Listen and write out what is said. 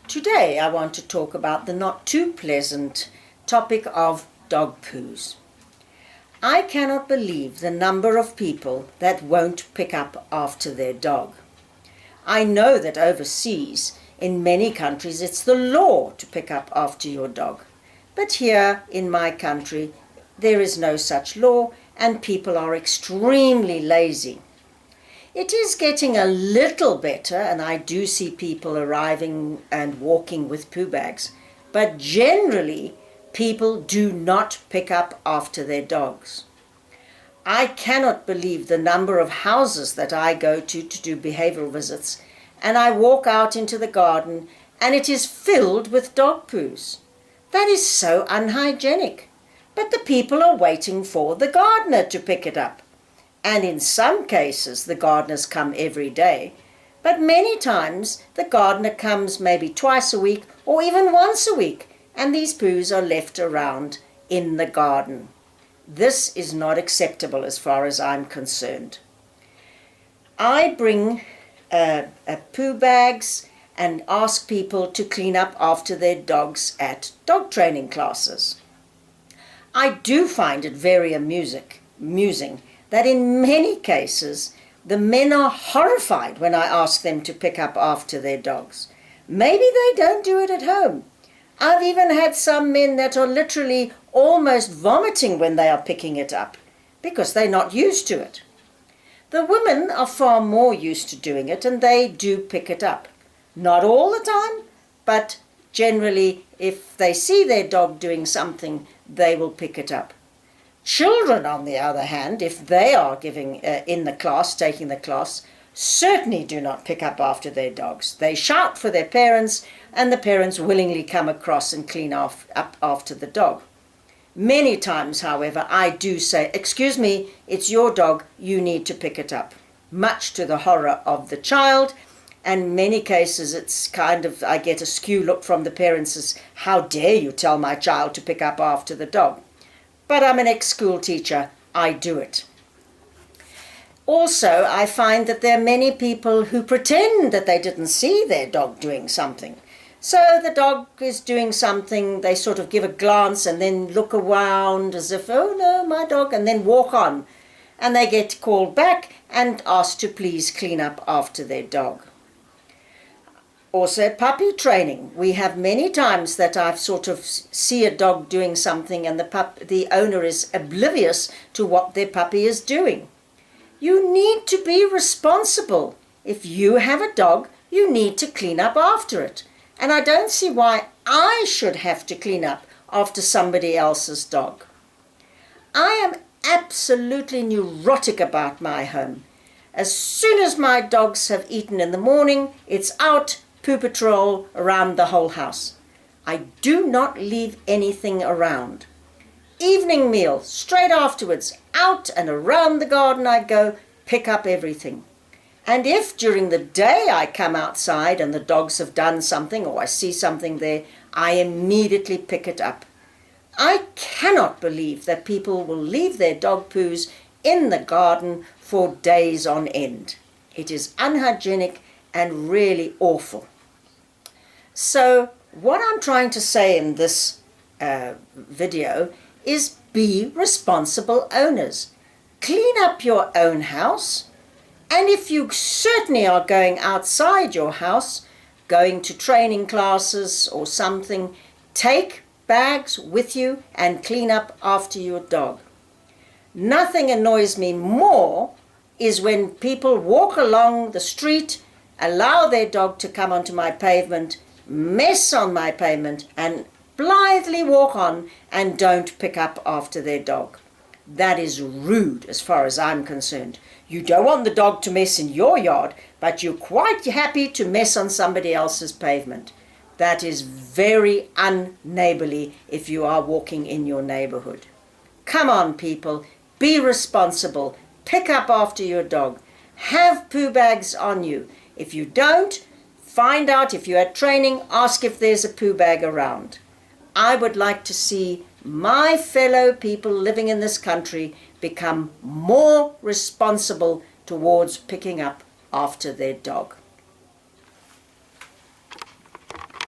Today I want to talk about the not too pleasant topic of dog poos. I cannot believe the number of people that won't pick up after their dog. I know that overseas, in many countries, it's the law to pick up after your dog. But here in my country, there is no such law and people are extremely lazy. It is getting a little better, and I do see people arriving and walking with poo bags, but generally people do not pick up after their dogs. I cannot believe the number of houses that I go to do behavioral visits, and I walk out into the garden and it is filled with dog poos. That is so unhygienic, but the people are waiting for the gardener to pick it up. And in some cases the gardeners come every day, but many times the gardener comes maybe twice a week or even once a week, and these poos are left around in the garden. This is not acceptable as far as I'm concerned. I bring poo bags and ask people to clean up after their dogs at dog training classes. I do find it very amusing that in many cases the men are horrified when I ask them to pick up after their dogs. Maybe they don't do it at home. I've even had some men that are literally almost vomiting when they are picking it up because they're not used to it. The women are far more used to doing it and they do pick it up. Not all the time, but generally if they see their dog doing something, they will pick it up. Children, on the other hand, if they are taking the class, certainly do not pick up after their dogs. They shout for their parents, and the parents willingly come across and clean up after the dog. Many times, however, I do say, "Excuse me, it's your dog, you need to pick it up," much to the horror of the child. And in many cases it's I get a skew look from the parents as, "How dare you tell my child to pick up after the dog?" But I'm an ex-school teacher, I do it. Also, I find that there are many people who pretend that they didn't see their dog doing something. So the dog is doing something, they sort of give a glance and then look around as if, "Oh no, my dog," and then walk on. And they get called back and asked to please clean up after their dog. Also at puppy training, we have many times that I've sort of see a dog doing something and the owner is oblivious to what their puppy is doing. You need to be responsible. If you have a dog, you need to clean up after it. And I don't see why I should have to clean up after somebody else's dog. I am absolutely neurotic about my home. As soon as my dogs have eaten in the morning, it's out, poo patrol around the whole house. I do not leave anything around. Evening meal, straight afterwards, out and around the garden I go, pick up everything. And if during the day I come outside and the dogs have done something or I see something there, I immediately pick it up. I cannot believe that people will leave their dog poos in the garden for days on end. It is unhygienic and really awful. So what I'm trying to say in this video is be responsible owners. Clean up your own house, and if you certainly are going outside your house, going to training classes or something, take bags with you and clean up after your dog. Nothing annoys me more is when people walk along the street, allow their dog to come onto my pavement, mess on my pavement, and blithely walk on and don't pick up after their dog. That is rude as far as I'm concerned. You don't want the dog to mess in your yard, but you're quite happy to mess on somebody else's pavement. That is very unneighborly if you are walking in your neighborhood. Come on, people, be responsible. Pick up after your dog. Have poo bags on you. If you don't, find out if you're at training, ask if there's a poo bag around. I would like to see my fellow people living in this country become more responsible towards picking up after their dog.